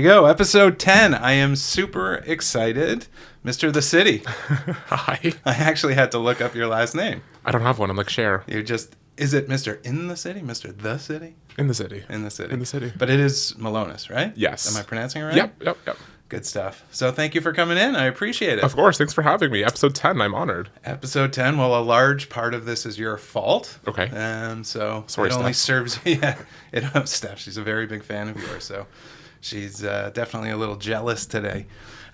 we go. Episode 10. I am super excited. Mr. The City. Hi. I actually had to look up your last name. I don't have one. I'm like, share. You're just, is it Mr. In the City? Mr. The City? In the city. In the City. In the city. But it is Malonis, right? Yes. Am I pronouncing it right? Yep. Good stuff. So thank you for coming in. I appreciate it. Of course. Thanks for having me. Episode 10. I'm honored. Episode 10. Well, a large part of this is your fault. Okay. So Sorry, it only Steph. serves you. Yeah. Steph, she's a very big fan of yours. So she's definitely a little jealous today.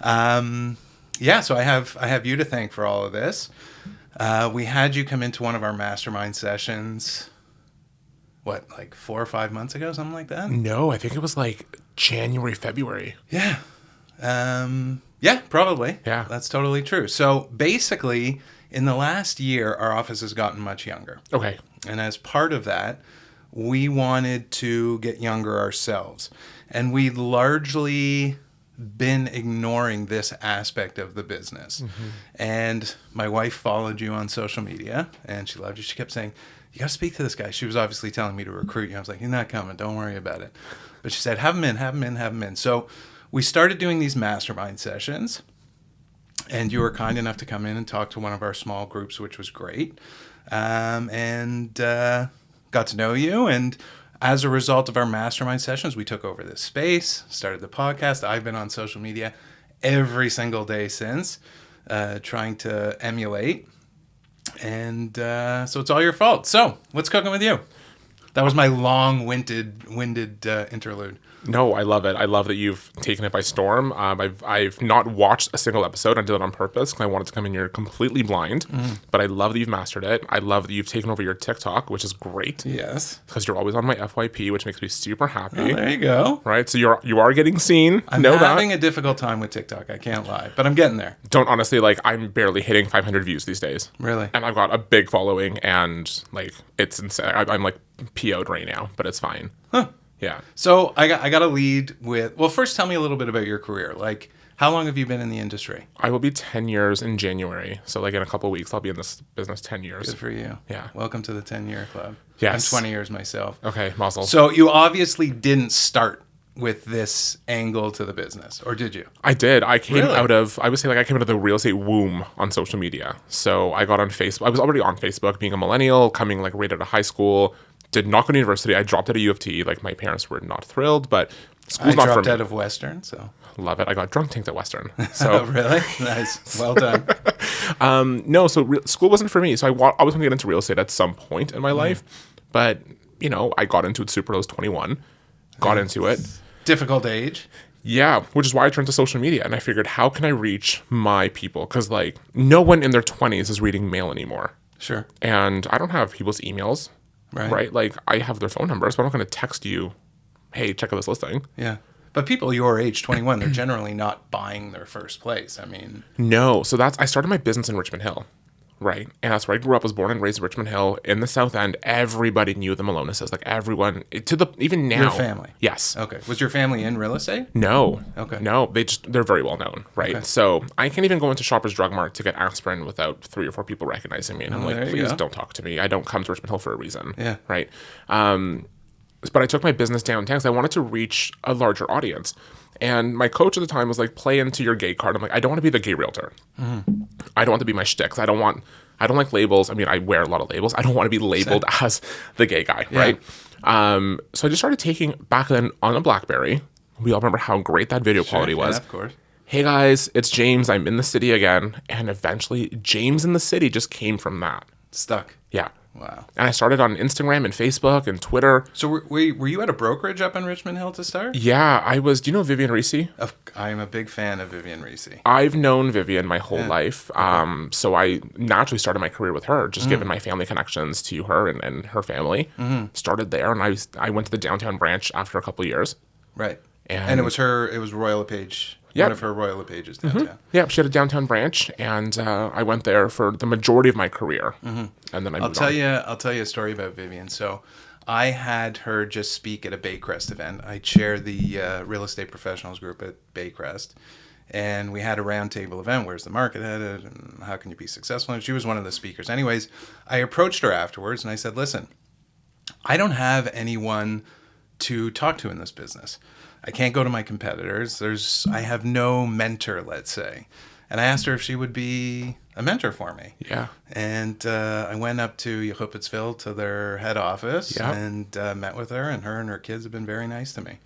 So I have you to thank for all of this. We had you come into one of our mastermind sessions, like 4 or 5 months ago, something like that? No, I think it was like January, February. Yeah. Probably. Yeah. That's totally true. So basically, in the last year, our office has gotten much younger. Okay. And as part of that, we wanted to get younger ourselves. And we largely been ignoring this aspect of the business. Mm-hmm. And my wife followed you on social media, and she loved you. She kept saying, you got to speak to this guy. She was obviously telling me to recruit you. I was like, he's not coming. Don't worry about it. But she said, have him in. So we started doing these mastermind sessions, and you were kind enough to come in and talk to one of our small groups, which was great. And got to know you. And as a result of our mastermind sessions, we took over this space, started the podcast. I've been on social media every single day since, trying to emulate. And so it's all your fault. So what's cooking with you? That was my long-winded interlude. No, I love it. I love that you've taken it by storm. I've not watched a single episode. I did it on purpose because I wanted to come in here completely blind. But I love that you've mastered it. I love that you've taken over your TikTok, which is great. Yes. Because you're always on my FYP, which makes me super happy. Oh, there you go. Right? So you are getting seen. I'm having a difficult time with TikTok. I can't lie. But I'm getting there. Don't honestly, I'm barely hitting 500 views these days. Really? And I've got a big following, and it's insane. I'm PO'd right now, but it's fine. Huh. Yeah. So I got to lead with, well, first tell me a little bit about your career. How long have you been in the industry? I will be 10 years in January. So in a couple of weeks, I'll be in this business 10 years. Good for you. Yeah. Welcome to the 10-year club. Yes. I'm 20 years myself. Okay, muzzle. So you obviously didn't start with this angle to the business, or did you? I did. I came Really? out of the real estate womb on social media. So I got on Facebook. I was already on Facebook, being a millennial, coming right out of high school. Did not go to university. I dropped out of U of T. My parents were not thrilled, but school's not for me. I dropped out of Western, so. Love it. I got drunk tanked at Western. So. Oh, really? Nice. Well done. No, so school wasn't for me. So I was going to get into real estate at some point in my life, but I got into it super. I was 21, got into it. Difficult age. Yeah, which is why I turned to social media, and I figured, how can I reach my people? Because no one in their 20s is reading mail anymore. Sure. And I don't have people's emails. Right? I have their phone numbers, but I'm not going to text you, hey, check out this listing. Yeah. But people your age, 21, they're generally not buying their first place. No. So I started my business in Richmond Hill, right? And that's where I grew up. I was born and raised in Richmond Hill in the South End. Everybody knew the Malonis. Everyone, even now. Your family? Yes. Okay. Was your family in real estate? No. Okay. No, they're very well known, right? Okay. So I can't even go into Shoppers Drug Mart to get aspirin without 3 or 4 people recognizing me. And I'm please don't talk to me. I don't come to Richmond Hill for a reason. Yeah. Right? But I took my business downtown because I wanted to reach a larger audience. And my coach at the time was play into your gay card. I'm I don't want to be the gay realtor. Mm-hmm. I don't want to be my shtick. I don't like labels. I wear a lot of labels. I don't want to be labeled as the gay guy, right? So I just started taking, back then on a BlackBerry. We all remember how great that video quality was. Yeah, of course. Hey guys, it's James. I'm in the city again. And eventually, James in the city just came from that. Stuck. Yeah. Wow. And I started on Instagram and Facebook and Twitter. So were you at a brokerage up in Richmond Hill to start? Yeah, I was. Do you know Vivian Reese? I'm a big fan of Vivian Reese. I've known Vivian my whole life. So I naturally started my career with her, just given my family connections to her and her family. Mm-hmm. Started there, and I went to the downtown branch after a couple of years. Right. And it was Royal LePage. Yep. One of her Royal LePages downtown. Mm-hmm. Yeah, she had a downtown branch, and I went there for the majority of my career. Mm-hmm. And then I'll tell you a story about Vivian. So I had her just speak at a Baycrest event. I chair the real estate professionals group at Baycrest. And we had a roundtable event. Where's the market headed? And how can you be successful? And she was one of the speakers. Anyways, I approached her afterwards and I said, listen, I don't have anyone to talk to in this business. I can't go to my competitors. I have no mentor, let's say. And I asked her if she would be a mentor for me. Yeah. And I went up to Yehuppetsville to their head office and met with her, and her kids have been very nice to me.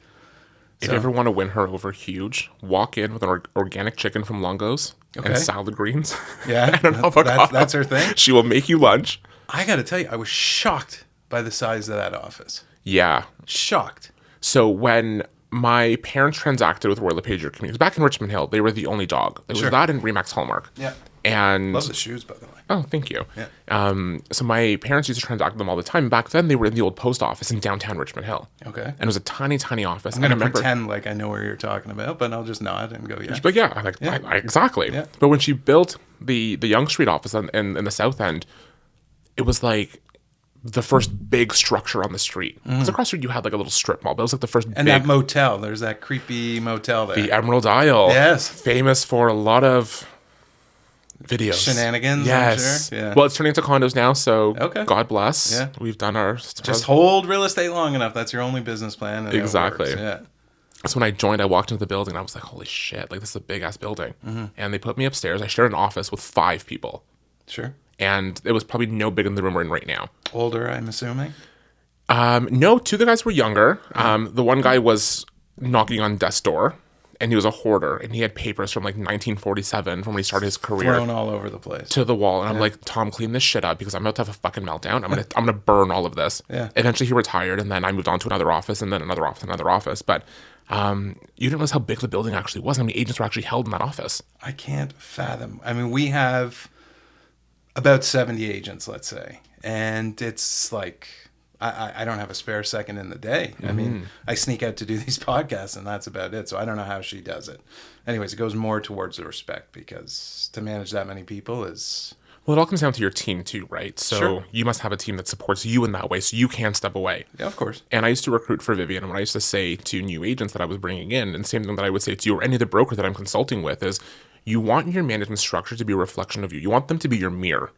If you ever want to win her over huge, walk in with an organic chicken from Longo's and salad greens. Yeah, and an avocado. That's her thing. She will make you lunch. I got to tell you, I was shocked by the size of that office. Yeah. Shocked. So when my parents transacted with Royal LePage Communities back in Richmond Hill, they were the only dog. It was that and Remax Hallmark. Yeah. And love the shoes, by the way. Oh, thank you. Yeah. So my parents used to transact with them all the time. Back then, they were in the old post office in downtown Richmond Hill. Okay. And it was a tiny, tiny office. I'm going to pretend like I know where you're talking about, but I'll just nod and go, yeah. But yeah, exactly. Yeah. But when she built the Yonge Street office in the South End, it was like the first big structure on the street. Because across the street, you had like a little strip mall, but it was like the first and that motel. There's that creepy motel there. The Emerald Isle. Yes. Famous for a lot of videos. Shenanigans, yes. I'm sure. Yeah. Well, it's turning into condos now, so okay. God bless. Yeah. We've done our... Just hold real estate long enough. That's your only business plan. And exactly. Yeah. So when I joined, I walked into the building, and I was like, holy shit, like this is a big-ass building. And they put me upstairs. I shared an office with 5 people. Sure. And it was probably no bigger than the room we're in right now. Older, I'm assuming? No, 2 of the guys were younger. The one guy was knocking on death's door, and he was a hoarder, and he had papers from like 1947 from when he started his career. Thrown all over the place. To the wall. And I'm like, Tom, clean this shit up because I'm about to have a fucking meltdown. I'm gonna burn all of this. Yeah. Eventually he retired, and then I moved on to another office, and then another office, and another office. But you didn't realize how big the building actually was. How many agents were actually held in that office? I can't fathom. I mean, we have about 70 agents, let's say. And it's like, I don't have a spare second in the day. I mean, I sneak out to do these podcasts, and that's about it. So I don't know how she does it. Anyways, it goes more towards the respect, because to manage that many people is... Well, it all comes down to your team too, right? So sure. You must have a team that supports you in that way, so you can step away. Yeah, of course. And I used to recruit for Vivian, and what I used to say to new agents that I was bringing in, and the same thing that I would say to you or any other broker that I'm consulting with, is you want your management structure to be a reflection of you. You want them to be your mirror,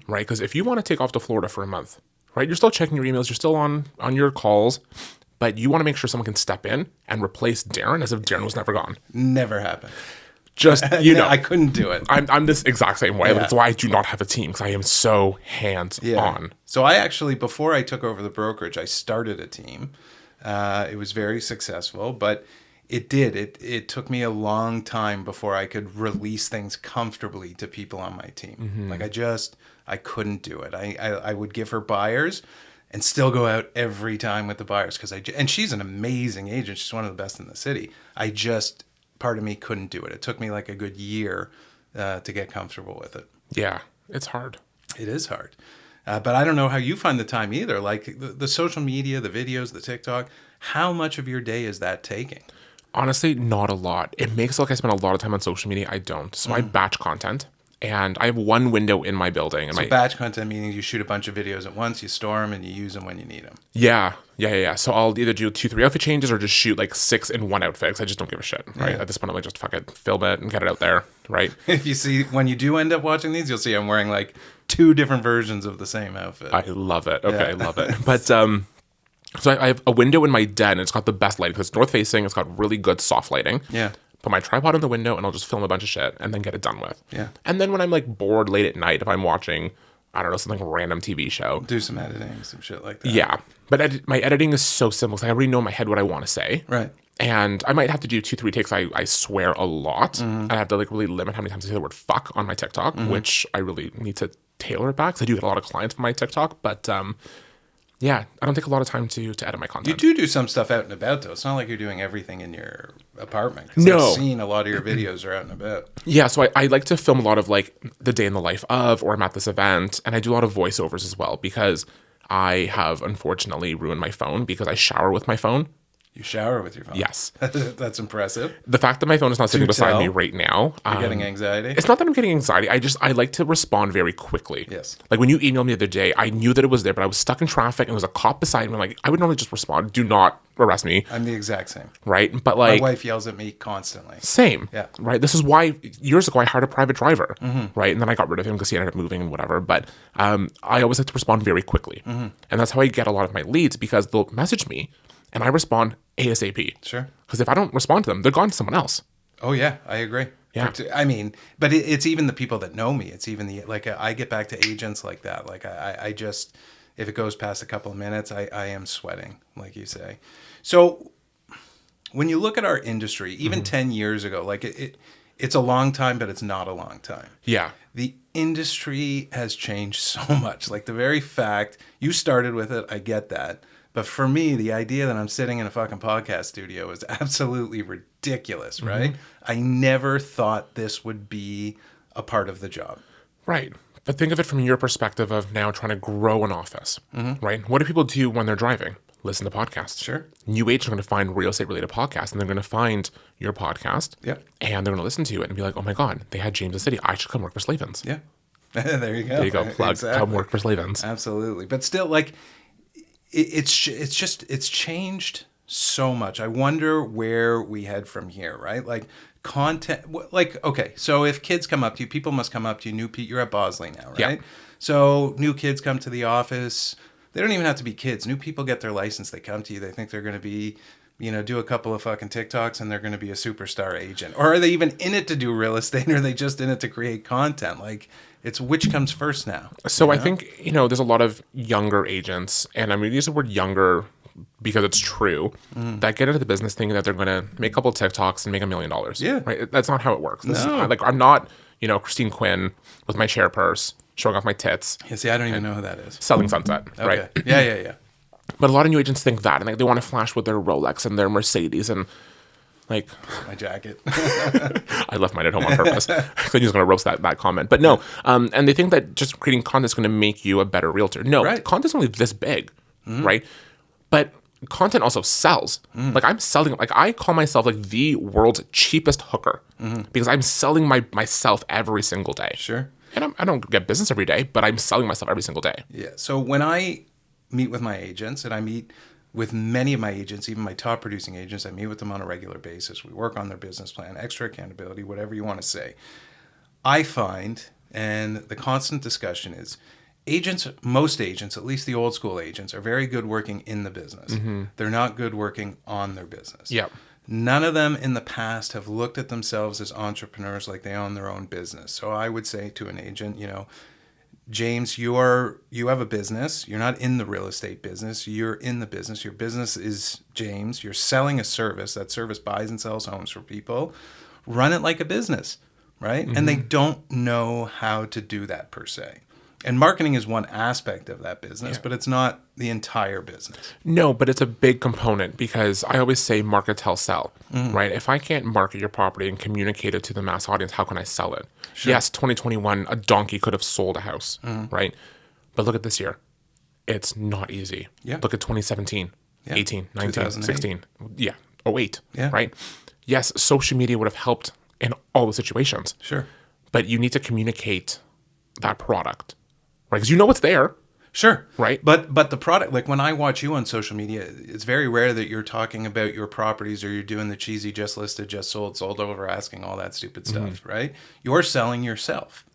right? Because if you want to take off to Florida for a month, right, you're still checking your emails, you're still on your calls, but you want to make sure someone can step in and replace Darren as if Darren was never gone. Never happened. Just, you know. I couldn't do it. I'm this exact same way. Yeah. That's why I do not have a team, because I am so hands-on. So I actually, before I took over the brokerage, I started a team. It was very successful, but it took me a long time before I could release things comfortably to people on my team. Like I couldn't do it. I would give her buyers and still go out every time with the buyers, and she's an amazing agent. She's one of the best in the city. Part of me couldn't do it. It took me like a good year to get comfortable with it. Yeah, it's hard. It is hard. But I don't know how you find the time either. Like the social media, the videos, the TikTok, how much of your day is that taking? Honestly, not a lot. It makes it look like I spend a lot of time on social media. I don't. So I batch content. And I have one window in my building. And so batch content meaning you shoot a bunch of videos at once, you store them, and you use them when you need them. Yeah. So I'll either do 2-3 outfit changes or just shoot like 6 in one outfit, because I just don't give a shit, right? At this point, I'm like, just fuck it, film it and get it out there, right? If you see, when you do end up watching these, you'll see I'm wearing like 2 different versions of the same outfit. I love it. Okay, I love it. But so I have a window in my den, and it's got the best lighting, because it's north facing, it's got really good soft lighting. Yeah. Put my tripod in the window, and I'll just film a bunch of shit and then get it done with. Yeah. And then when I'm like bored late at night, if I'm watching, I don't know, something random TV show. Do some editing, some shit like that. Yeah. But my editing is so simple, because I already know in my head what I want to say. Right. And I might have to do 2-3 takes. I swear a lot. And I have to like really limit how many times I say the word fuck on my TikTok, which I really need to tailor it back, because I do get a lot of clients from my TikTok. But yeah, I don't take a lot of time to edit my content. You do some stuff out and about, though. It's not like you're doing everything in your apartment. No. I've seen a lot of your videos are out and about. Yeah, so I like to film a lot of like the day in the life of, or I'm at this event, and I do a lot of voiceovers as well, because I have unfortunately ruined my phone, because I shower with my phone. You shower with your phone? Yes. That's impressive. The fact that my phone is not sitting beside me right now. You're getting anxiety? It's not that I'm getting anxiety. I like to respond very quickly. Yes. Like when you emailed me the other day, I knew that it was there, but I was stuck in traffic, and there was a cop beside me. Like, I would normally just respond, do not arrest me. I'm the exact same. Right? But like... My wife yells at me constantly. Same. Yeah. Right? This is why years ago I hired a private driver. Right? And then I got rid of him because he ended up moving and whatever. But I always like to respond very quickly. And that's how I get a lot of my leads, because they'll message me. and I respond ASAP. Sure. Because if I don't respond to them, they're gone to someone else. Oh yeah, I agree. Yeah. I mean, but it's even the people that know me. It's even I get back to agents like that. Like I just, if it goes past a couple of minutes, I am sweating, like you say. So when you look at our industry, even 10 years ago, like it's a long time, but it's not a long time. Yeah. The industry has changed so much. Like the very fact you started with it, I get that. But for me, the idea that I'm sitting in a fucking podcast studio is absolutely ridiculous, right? I never thought this would be a part of the job. Right. But think of it from your perspective of now trying to grow an office, right? What do people do when they're driving? Listen to podcasts. Sure. New agents are going to find real estate related podcasts, and they're going to find your podcast, and they're going to listen to it and be like, oh my God, they had James the City. I should come work for Slavens. Yeah. There you go. There you go. Plug. Exactly. Come work for Slavens. Absolutely. But still, like, it's changed so much. I wonder where we head from here, right? Like content, like, okay, so if kids come up to you, people must come up to you. You're at Bosley now, right? Yeah. So new kids come to the office. They don't even have to be kids. New people get their license. They come to you. They think they're going to be, do a couple of fucking TikToks and they're going to be a superstar agent. Or are they even in it to do real estate, or are they just in it to create content? Like, it's which comes first now. So I think, there's a lot of younger agents, and I'm going to use the word younger because it's true, that get into the business thinking that they're going to make a couple of TikToks and make $1 million. Yeah. Right? That's not how it works. No. I'm not, Christine Quinn with my chair purse, showing off my tits. Yeah, see, I don't even know who that is. Selling Sunset, Okay. right? Yeah. But a lot of new agents think that, and they want to flash with their Rolex and their Mercedes, and like my jacket. I left mine at home on purpose. I thought he was going to roast that comment, but no. And they think that just creating content is going to make you a better realtor. No, content's only this big, right? But content also sells. Like I'm selling. Like I call myself like the world's cheapest hooker because I'm selling myself every single day. Sure. And I don't get business every day, but I'm selling myself every single day. Yeah. So when I meet with my agents, and I meet with many of my agents, even my top producing agents, I meet with them on a regular basis. We work on their business plan, extra accountability, whatever you want to say. I find, and the constant discussion is, most agents, at least the old school agents, are very good working in the business. They're not good working on their business. Yeah. None of them in the past have looked at themselves as entrepreneurs like they own their own business. So I would say to an agent, James, you have a business. You're not in the real estate business. You're in the business. Your business is James. You're selling a service. That service buys and sells homes for people. Run it like a business, right? And they don't know how to do that per se. And marketing is one aspect of that business, but it's not the entire business. No, but it's a big component because I always say market, tell, sell, right? If I can't market your property and communicate it to the mass audience, how can I sell it? Sure. Yes, 2021, a donkey could have sold a house, right? But look at this year. It's not easy. Yeah. Look at 2017, 18, 19, 16. Yeah, 08, yeah. Right? Yes, social media would have helped in all the situations. Sure. But you need to communicate that product. Right, because you know it's there. Sure. Right. But the product, like when I watch you on social media, it's very rare that you're talking about your properties or you're doing the cheesy just listed, just sold over, asking all that stupid stuff, right? You're selling yourself.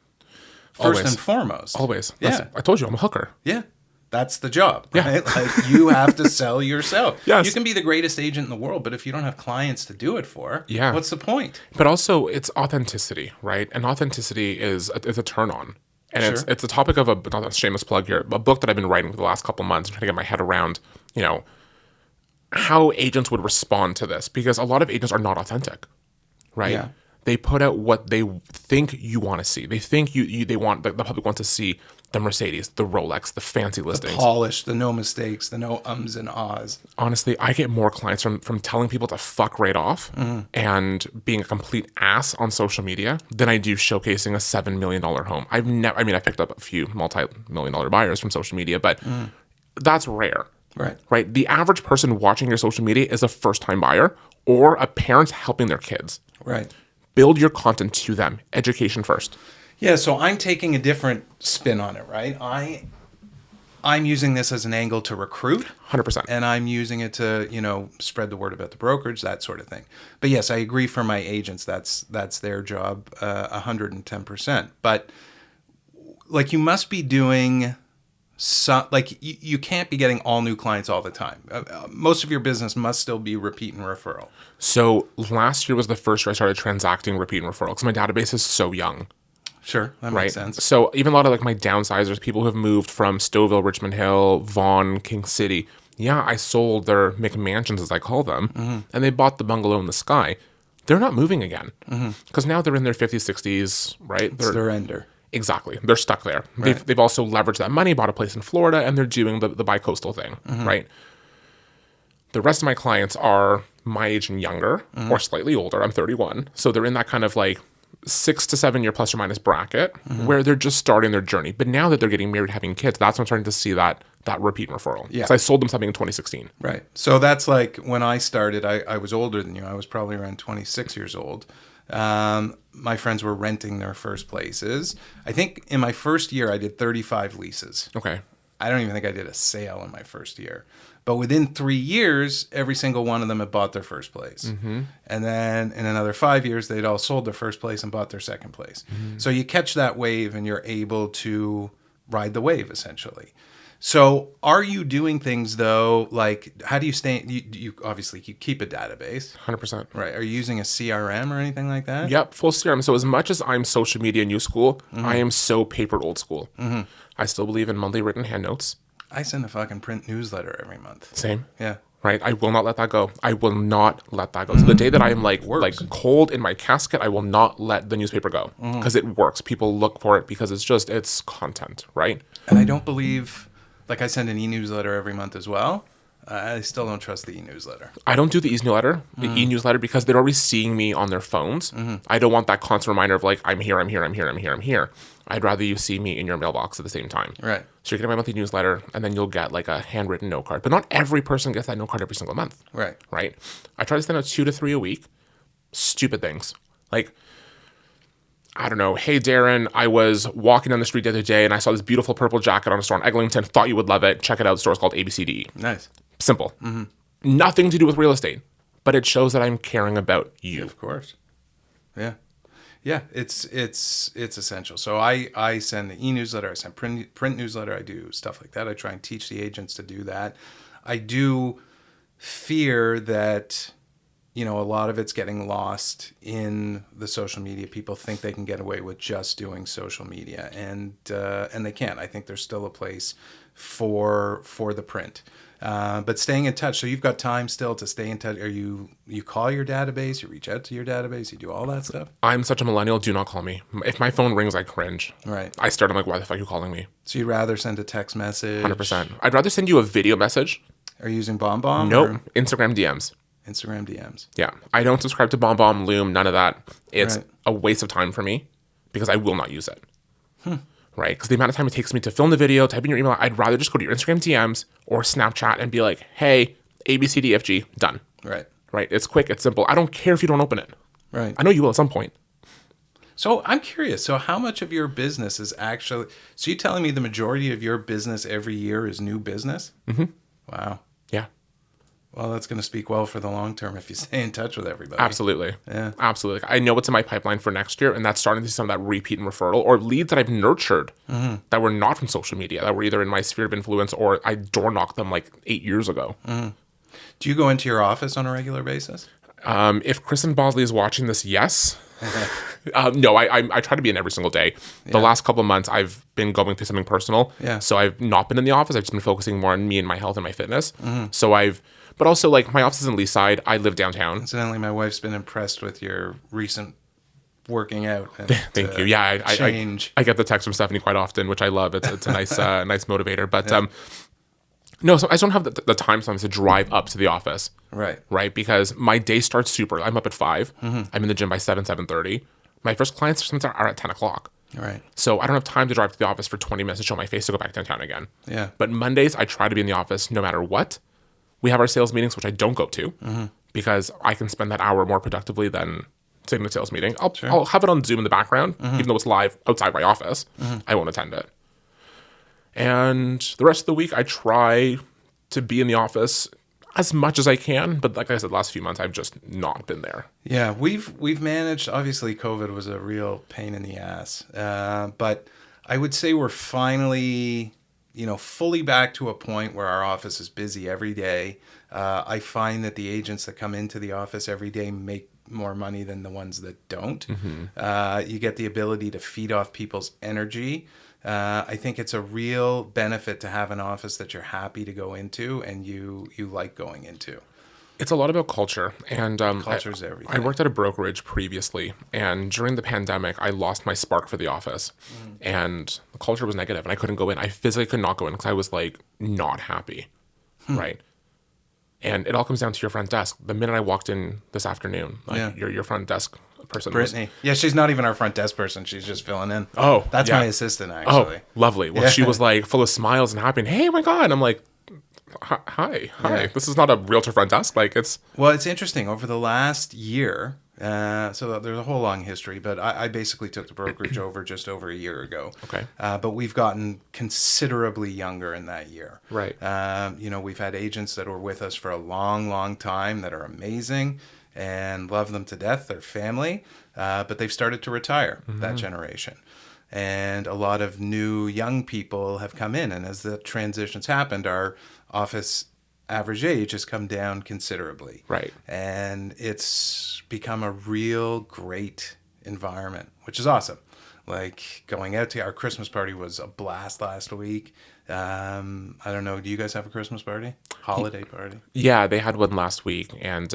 First and foremost. Always. Yeah. I told you, I'm a hooker. Yeah. That's the job, right? Yeah. Like you have to sell yourself. Yes. You can be the greatest agent in the world, but if you don't have clients to do it for, what's the point? But also it's authenticity, right? And authenticity is a turn on. And it's a topic of not a shameless plug here, a book that I've been writing for the last couple of months, trying to get my head around, how agents would respond to this, because a lot of agents are not authentic, right? Yeah. They put out what they think you want to see. They think they want the public wants to see the Mercedes, the Rolex, the fancy listings, the polish, the no mistakes, the no ums and ahs. Honestly, I get more clients from telling people to fuck right off and being a complete ass on social media than I do showcasing a $7 million home. I picked up a few multi-million-dollar buyers from social media, but that's rare. Right. The average person watching your social media is a first-time buyer or a parent helping their kids. Right. Build your content to them. Education first. Yeah, so I'm taking a different spin on it, right? I'm using this as an angle to recruit. 100%. And I'm using it to, spread the word about the brokerage, that sort of thing. But yes, I agree for my agents, that's their job, 110%. But like you must be doing like you can't be getting all new clients all the time. Most of your business must still be repeat and referral. So last year was the first year I started transacting repeat and referral because my database is so young. Sure, that makes sense. So even a lot of like my downsizers, people who have moved from Stouffville, Richmond Hill, Vaughan, King City. Yeah, I sold their McMansions, as I call them, and they bought the bungalow in the sky. They're not moving again because now they're in their 50s, 60s, right? It's their ender. Exactly. They're stuck there. Right. They've also leveraged that money, bought a place in Florida, and they're doing the bi-coastal thing, right? The rest of my clients are my age and younger or slightly older. I'm 31. So they're in that kind of like 6 to 7 year plus or minus bracket where they're just starting their journey. But now that they're getting married, having kids, that's when I'm starting to see that repeat referral. Yeah. So I sold them something in 2016. Right. So that's like when I started, I was older than you. I was probably around 26 years old. My friends were renting their first places. I think in my first year, I did 35 leases. Okay. I don't even think I did a sale in my first year. But within 3 years, every single one of them had bought their first place. And then in another 5 years, they'd all sold their first place and bought their second place. So you catch that wave and you're able to ride the wave, essentially. So are you doing things, though, like how do you stay? You obviously you keep a database. 100%. Right. Are you using a CRM or anything like that? Yep, full CRM. So as much as I'm social media new school, I am so paper old school. I still believe in monthly written hand notes. I send a fucking print newsletter every month. Same. Yeah. Right? I will not let that go. I will not let that go. So the day that I am like cold in my casket, I will not let the newspaper go because it works. People look for it because it's content, right? And I don't believe, like I send an e-newsletter every month as well. I still don't trust the e-newsletter. I don't do the e-newsletter because they're already seeing me on their phones. I don't want that constant reminder of like, I'm here, I'm here, I'm here, I'm here, I'm here. I'd rather you see me in your mailbox at the same time. Right. So you're getting my monthly newsletter and then you'll get like a handwritten note card. But not every person gets that note card every single month. Right. Right? I try to send out 2 to 3 a week. Stupid things. Like, I don't know. Hey, Darren, I was walking down the street the other day and I saw this beautiful purple jacket on a store in Eglinton. Thought you would love it. Check it out. The store's called ABCD. Nice. Simple. Nothing to do with real estate, but it shows that I'm caring about you. Of course. Yeah. Yeah, it's essential. So I send the e-newsletter, I send print newsletter, I do stuff like that. I try and teach the agents to do that. I do fear that, a lot of it's getting lost in the social media. People think they can get away with just doing social media, and they can't. I think there's still a place for the print. But staying in touch. So you've got time still to stay in touch. You call your database, you reach out to your database, you do all that stuff? I'm such a millennial. Do not call me. If my phone rings, I cringe. Right. I start, I'm like, why the fuck are you calling me? So you'd rather send a text message? 100%. I'd rather send you a video message. Are you using BombBomb? Nope. Instagram DMs. Instagram DMs. Yeah. I don't subscribe to BombBomb, Loom, none of that. It's Right. a waste of time for me because I will not use it. Right? Because the amount of time it takes me to film the video, type in your email, I'd rather just go to your Instagram DMs or Snapchat and be like, hey, ABCDFG, done. Right. Right? It's quick, it's simple. I don't care if you don't open it. Right. I know you will at some point. So I'm curious. So how much of your business is actually... So you're telling me the majority of your business every year is new business? Wow. Yeah. Well, that's going to speak well for the long term if you stay in touch with everybody. Absolutely. Yeah. Absolutely. I know what's in my pipeline for next year, and that's starting to see some of that repeat and referral or leads that I've nurtured that were not from social media, that were either in my sphere of influence or I door knocked them like 8 years ago. Do you go into your office on a regular basis? If Kristen Bosley is watching this, yes. No, I try to be in every single day. The last couple of months, I've been going through something personal. Yeah. So I've not been in the office. I've just been focusing more on me and my health and my fitness. But also, like, my office is in Leaside. I live downtown. Incidentally, my wife's been impressed with your recent working out. And, Thank you. Yeah, change. I get the text from Stephanie quite often, which I love. It's a nice nice motivator. But no, so I just don't have the time sometimes to drive up to the office. Right. Right, because my day starts super. I'm up at 5. I'm in the gym by 7:30. My first clients sometimes are at 10 o'clock. Right. So I don't have time to drive to the office for 20 minutes to show my face to go back downtown again. Yeah. But Mondays, I try to be in the office no matter what. We have our sales meetings, which I don't go to because I can spend that hour more productively than sitting in a sales meeting. I'll have it on Zoom in the background, even though it's live outside my office. I won't attend it. And the rest of the week, I try to be in the office as much as I can. But like I said, the last few months, I've just not been there. Yeah, we've managed. Obviously, COVID was a real pain in the ass. But I would say we're finally, fully back to a point where our office is busy every day. I find that the agents that come into the office every day make more money than the ones that don't. You get the ability to feed off people's energy. I think it's a real benefit to have an office that you're happy to go into and you like going into. It's a lot about culture, and Culture's everything. I worked at a brokerage previously, and during the pandemic, I lost my spark for the office, and the culture was negative, and I couldn't go in. I physically could not go in because I was like not happy, right? And it all comes down to your front desk. The minute I walked in this afternoon, your front desk person, Brittany. Yeah, she's not even our front desk person. She's just filling in. Oh, that's yeah. my assistant actually. Oh, lovely. Well, she was like full of smiles and happy. And, hey, oh my God! I'm like, hi. Yeah. This is not a realtor front desk. Like it's. Well, it's interesting. Over the last year, so there's a whole long history, but I basically took the brokerage over just over a year ago. Okay. But we've gotten considerably younger in that year. Right. We've had agents that were with us for a long, long time that are amazing and love them to death, their family, but they've started to retire, that generation. And a lot of new young people have come in. And as the transitions happened, our office average age has come down considerably. Right. And it's become a real great environment, which is awesome. Like going out to our Christmas party was a blast last week. I don't know. Do you guys have a Christmas party? Holiday party? Yeah, they had one last week, and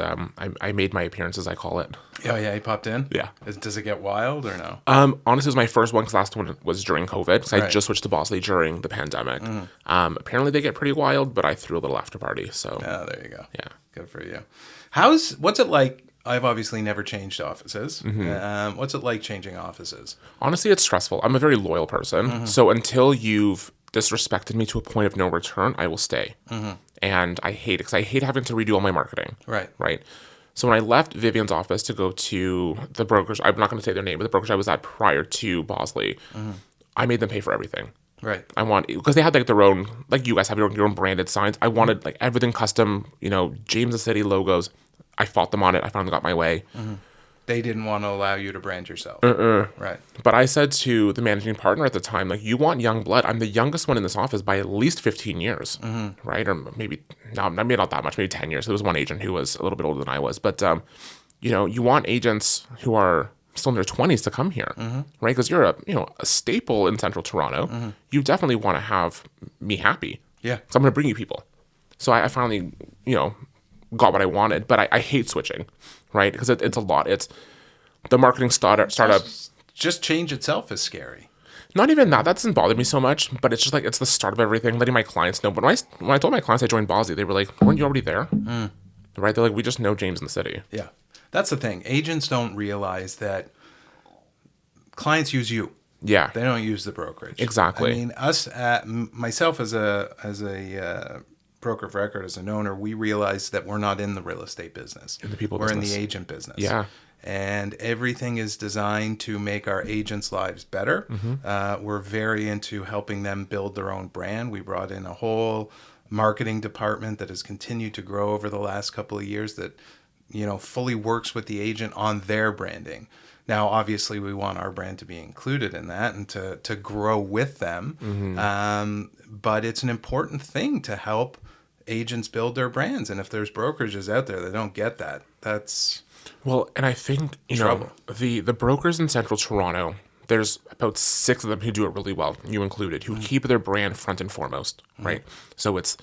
I made my appearance, as I call it. Oh, yeah. He popped in? Yeah. Does it get wild or no? Honestly, it was my first one because last one was during COVID. Because I just switched to Bosley during the pandemic. Apparently, they get pretty wild, but I threw a little after party. So. Oh, there you go. Yeah. Good for you. What's it like? I've obviously never changed offices. What's it like changing offices? Honestly, it's stressful. I'm a very loyal person. So until you've disrespected me to a point of no return, I will stay. And I hate it because I hate having to redo all my marketing. Right. So when I left Vivian's office to go to the brokerage, I'm not going to say their name, but the brokerage I was at prior to Bosley, I made them pay for everything. Right. Because they had like their own, like you guys have your own branded signs. I wanted like everything custom, James the City logos. I fought them on it. I finally got my way. They didn't want to allow you to brand yourself. Right. But I said to the managing partner at the time, like, you want young blood. I'm the youngest one in this office by at least 15 years, right? Or maybe not that much, maybe 10 years. There was one agent who was a little bit older than I was. But, you want agents who are still in their 20s to come here, right? Because you're a staple in central Toronto. You definitely want to have me happy. Yeah. So I'm going to bring you people. So I finally, got what I wanted, but I hate switching, right? Because it's a lot. It's the marketing startup. Just change itself is scary. Not even that. That doesn't bother me so much, but it's just like it's the start of everything, letting my clients know. But when I told my clients I joined Bosley, they were like, weren't you already there? Right? They're like, we just know James in the city. Yeah. That's the thing. Agents don't realize that clients use you. Yeah. They don't use the brokerage. Exactly. I mean, myself as a broker of record, as an owner, we realize that we're not in the real estate business. We're in the agent business. Yeah. And everything is designed to make our agents' lives better. We're very into helping them build their own brand. We brought in a whole marketing department that has continued to grow over the last couple of years that, fully works with the agent on their branding. Now, obviously, we want our brand to be included in that and to grow with them. But it's an important thing to help agents build their brands. And if there's brokerages out there that don't get that, that's... Well, and I think, the brokers in central Toronto, there's about 6 of them who do it really well, you included, who keep their brand front and foremost, right? So it's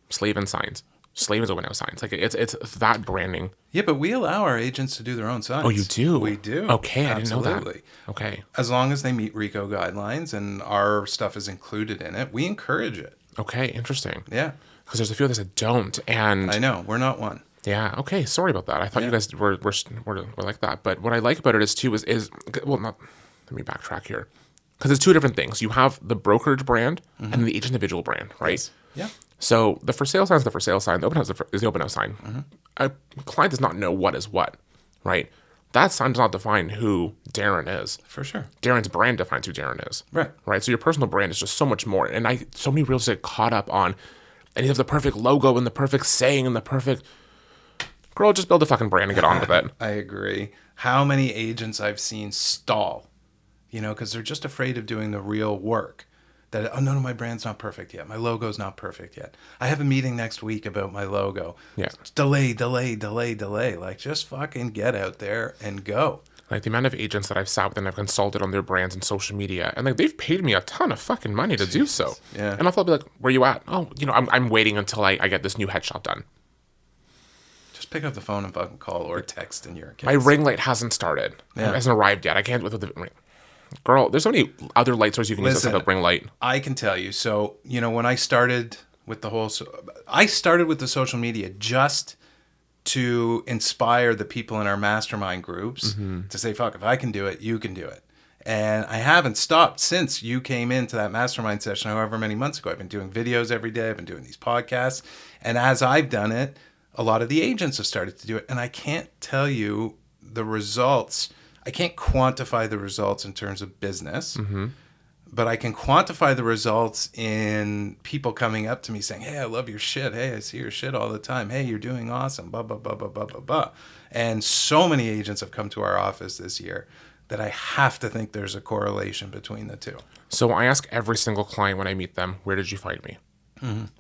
Slave and Signs. Slave is open house signs. Like it's that branding. Yeah, but we allow our agents to do their own signs. Oh, you do? We do. Okay, I Absolutely. didn't know that. Okay. As long as they meet RICO guidelines and our stuff is included in it, we encourage it. Okay, interesting. Yeah. Because there's a few others that don't, and I know we're not one. Yeah. Okay. Sorry about that. I thought you guys were like that. But what I like about it is well, not. Let me backtrack here, because it's 2 different things. You have the brokerage brand and the agent individual brand, right? Yes. Yeah. So the for sale sign is the for sale sign. The open house is the open house sign. A client does not know what is what, right? That sign does not define who Darren is. For sure. Darren's brand defines who Darren is. Right. Right. So your personal brand is just so much more. And so many realtors get caught up on, and you have the perfect logo and the perfect saying and the perfect. Girl, just build a fucking brand and get on with it. I agree. How many agents I've seen stall, because they're just afraid of doing the real work. that, oh, no, my brand's not perfect yet. My logo's not perfect yet. I have a meeting next week about my logo. Yeah. Delay. Like, just fucking get out there and go. Like, the amount of agents that I've sat with and I've consulted on their brands and social media, and like, they've paid me a ton of fucking money to do so. Yeah. And I'll be like, where you at? Oh, I'm waiting until I get this new headshot done. Just pick up the phone and fucking call or text in your case. My ring light hasn't started. Yeah. It hasn't arrived yet. I can't with the ring. Girl, there's so many other light sources you can use instead of ring light. I can tell you. So, when I started with I started with the social media just to inspire the people in our mastermind groups to say, fuck, if I can do it, you can do it. And I haven't stopped since you came into that mastermind session however many months ago. I've been doing videos every day. I've been doing these podcasts. And as I've done it, a lot of the agents have started to do it. And I can't tell you the results. I can't quantify the results in terms of business, but I can quantify the results in people coming up to me saying, hey, I love your shit. Hey, I see your shit all the time. Hey, you're doing awesome. Blah, blah, blah, blah, blah, blah, blah. And so many agents have come to our office this year that I have to think there's a correlation between the two. So I ask every single client when I meet them, where did you find me?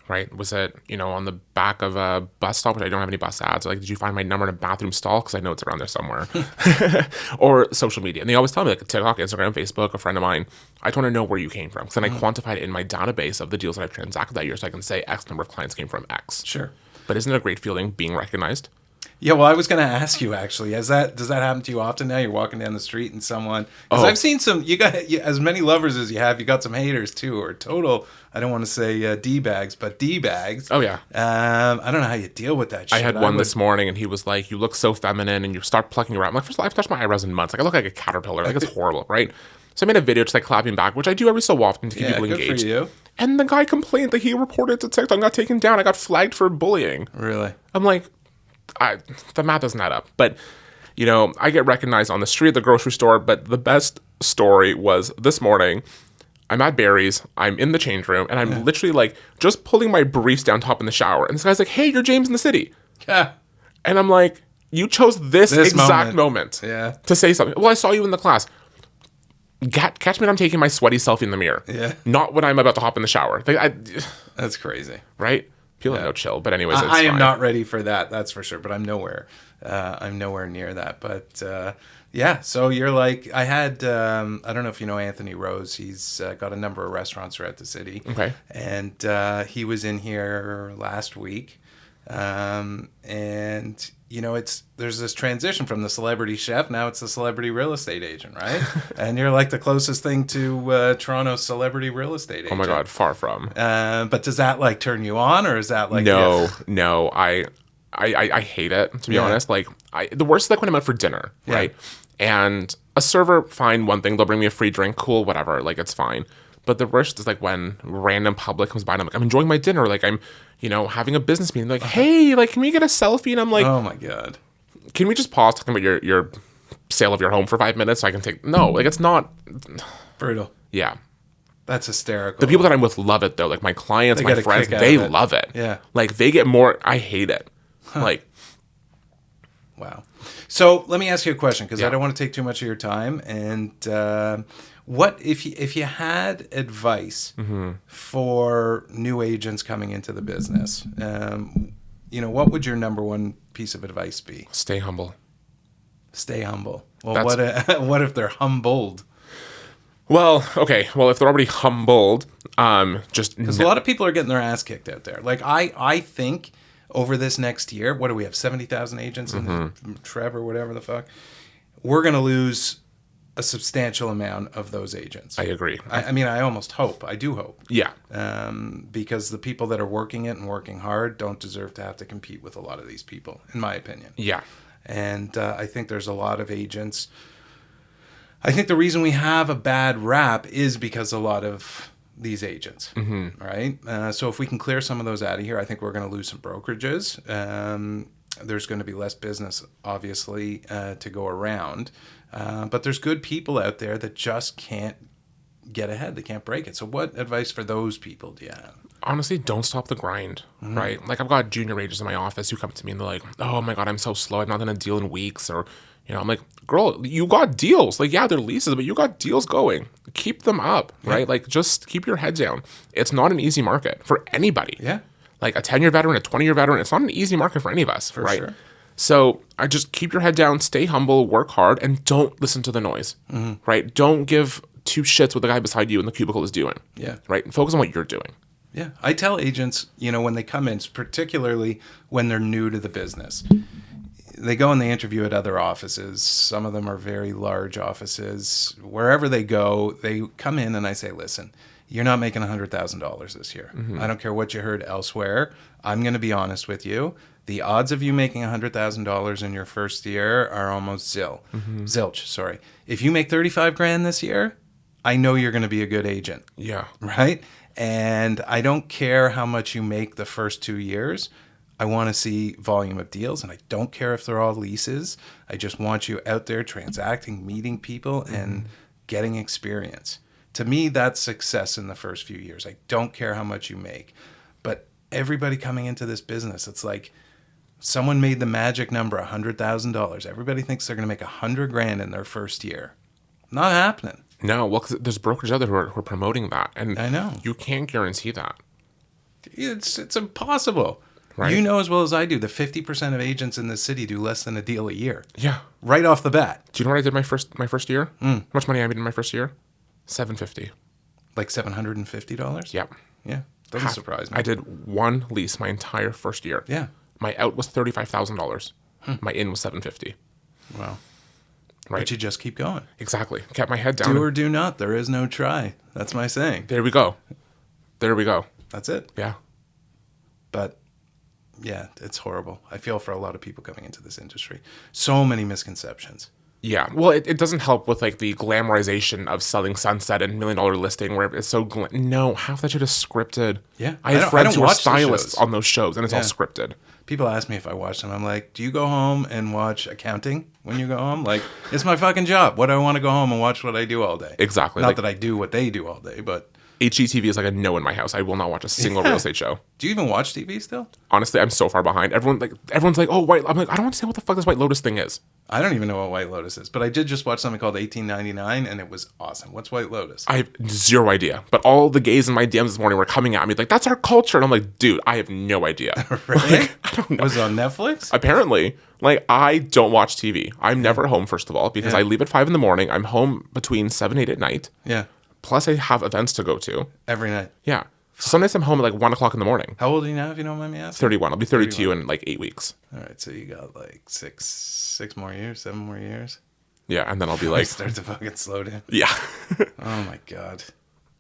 Right? Was it, on the back of a bus stop, which I don't have any bus ads? Like, did you find my number in a bathroom stall? Because I know it's around there somewhere. Or social media. And they always tell me, like, TikTok, Instagram, Facebook, a friend of mine. I just want to know where you came from. Because then I quantified it in my database of the deals that I've transacted that year. So I can say X number of clients came from X. Sure. But isn't it a great feeling being recognized? Yeah, well, I was going to ask you, actually, does that happen to you often now? You're walking down the street and someone... Because I've seen some... You got as many lovers as you have. You got some haters, too, or total... I don't want to say D-bags, but D-bags. Oh, yeah. I don't know how you deal with that shit. I had one this morning, and he was like, you look so feminine, and you start plucking around. I'm like, first of all, I've touched my eyebrows in months. Like, I look like a caterpillar. Like, it's horrible, right? So I made a video just, like, clapping back, which I do every so often to keep people engaged. Good for you. And the guy complained that he reported to TikTok and got taken down. I got flagged for bullying. Really? I'm like... the math doesn't add up. But, I get recognized on the street at the grocery store. But the best story was this morning. I'm at Barry's. I'm in the change room. And I'm literally, like, just pulling my briefs down top in the shower. And this guy's like, hey, you're James in the City. Yeah. And I'm like, you chose this exact moment to say something. Well, I saw you in the class. Catch me when I'm taking my sweaty selfie in the mirror. Yeah. Not when I'm about to hop in the shower. That's crazy. Right? People have no chill, but anyways, it's I am fine. not ready for that. That's for sure. But I'm nowhere near that. But so you're like, I had, I don't know if you know Anthony Rose. He's got a number of restaurants throughout the city. Okay. And he was in here last week, and there's this transition from the celebrity chef. Now it's the celebrity real estate agent, right? And you're like the closest thing to Toronto's celebrity real estate agent. Oh my God, far from. But does that like turn you on, or is that like no? I hate it, to be honest. Like, the worst is like when I'm out for dinner, right? And a server, fine, one thing, they'll bring me a free drink, cool, whatever, like it's fine. But the worst is like when random public comes by and I'm like, I'm enjoying my dinner, like I'm, having a business meeting, like, hey, like, can we get a selfie? And I'm like, oh my God, can we just pause talking about your sale of your home for 5 minutes so I can take? No, like, it's not brutal. Yeah. That's hysterical. The people that I'm with love it though. Like my clients, my friends, they love it. Yeah. Like they get more. I hate it. Like, wow. So let me ask you a question, because I don't want to take too much of your time. And what if you had advice for new agents coming into the business? What would your number one piece of advice be? Stay humble. Stay humble. Well, what if they're humbled? Well, okay. Well, if they're already humbled, just because a lot of people are getting their ass kicked out there. Like I think over this next year, what do we have? 70,000 agents in Trevor, whatever the fuck. We're gonna lose a substantial amount of those agents. I agree. I mean, I almost hope. I do hope. Yeah. Because the people that are working it and working hard don't deserve to have to compete with a lot of these people, in my opinion. Yeah. And I think there's a lot of agents. I think the reason we have a bad rap is because a lot of these agents, right? So if we can clear some of those out of here, I think we're going to lose some brokerages. There's going to be less business, obviously, to go around. But there's good people out there that just can't get ahead. They can't break it. So what advice for those people do you have? Honestly, don't stop the grind, right? Like, I've got junior agents in my office who come to me and they're like, oh my God, I'm so slow. I'm not going to deal in weeks. Or, You know, I'm like, girl, you got deals. Like, yeah, they're leases, but you got deals going. Keep them up, right? Like, just keep your head down. It's not an easy market for anybody. Yeah. Like a 10-year veteran, a 20-year veteran, it's not an easy market for any of us, right? Sure. So I just keep your head down, stay humble, work hard, and don't listen to the noise, right? Don't give two shits what the guy beside you in the cubicle is doing. Yeah. Right? And focus on what you're doing. Yeah. I tell agents, you know, when they come in, particularly when they're new to the business, they go and they interview at other offices. Some of them are very large offices. Wherever they go, they come in and I say, listen, you're not making $100,000 this year. I don't care what you heard elsewhere. I'm going to be honest with you. The odds of you making $100,000 in your first year are almost zilch. Sorry. If you make 35 grand this year, I know you're going to be a good agent. Yeah. Right? And I don't care how much you make the first 2 years. I want to see volume of deals, and I don't care if they're all leases. I just want you out there transacting, meeting people, and getting experience. To me, that's success in the first few years. I don't care how much you make. But everybody coming into this business, it's like someone made the magic number, $100,000. Everybody thinks they're going to make $100,000 in their first year. Not happening. No, well, 'cause there's brokers out there who are promoting that. And I know. you can't guarantee that. It's impossible. Right. You know as well as I do that 50% of agents in this city do less than a deal a year. Yeah. Right off the bat. Do you know what I did my first year? How much money I made in my first year? $750. Like $750? Yep. Yeah. Doesn't surprise me. I did one lease my entire first year. Yeah. My out was $35,000. My in was $750. Wow. Right. But you just keep going. Exactly. Kept my head down. Do or do not. There is no try. That's my saying. There we go. There we go. That's it. Yeah. But yeah, it's horrible. I feel for a lot of people coming into this industry. So many misconceptions. Yeah. Well, it doesn't help with like the glamorization of selling Sunset and $1 Million Listing where it's so no, half that shit is scripted. Yeah. I have friends who are watch the stylists shows. on those shows and it's all scripted. People ask me if I watch them. I'm like, do you go home and watch accounting when you go home? Like, it's my fucking job. What do I want to go home and watch what I do all day? Exactly. Not Like, that I do what they do all day, but HGTV is like a no in my house. I will not watch a single real estate show. do you even watch TV still? Honestly, I'm so far behind. Everyone's like, oh, White. I'm like, I don't understand what the fuck this White Lotus thing is. I don't even know what White Lotus is, but I did just watch something called 1899, and it was awesome. What's White Lotus? I have zero idea. But all the gays in my DMs this morning were coming at me like, that's our culture. And I'm like, dude, I have no idea. Really? Like, I don't know. Was it on Netflix? Apparently, like, I don't watch TV. I'm never home, first of all, because I leave at 5 a.m. I'm home between 7, 8 at night. Yeah. Plus, I have events to go to. Every night. Yeah. So some nights I'm home at like 1 o'clock in the morning. How old are you now, if you don't mind me asking? 31. I'll be 32 in like 8 weeks. All right, so you got like six more years, 7 more years. Yeah, and then I'll be I like, start to fucking slow down. yeah. Oh my God.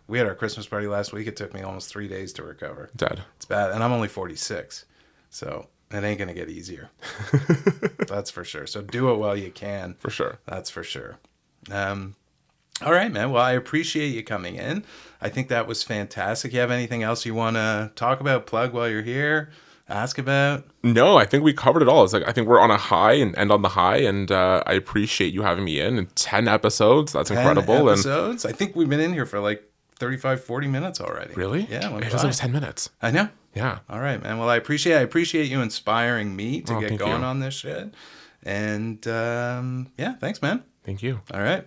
We had our Christmas party last week. It took me almost 3 days to recover. Dead. It's bad. And I'm only 46. So it ain't going to get easier. That's for sure. So do it while you can. For sure. That's for sure. All right, man. Well, I appreciate you coming in. I think that was fantastic. You have anything else you want to talk about, plug while you're here, ask about? No, I think we covered it all. It's like, I think we're on a high and end on the high. And I appreciate you having me in 10 episodes. That's incredible. 10 episodes? I think we've been in here for like 35, 40 minutes already. Really? Yeah. It was 10 minutes. I know. Yeah. All right, man. Well, I appreciate you inspiring me to get going you. on this shit. And yeah, thanks, man. Thank you. All right.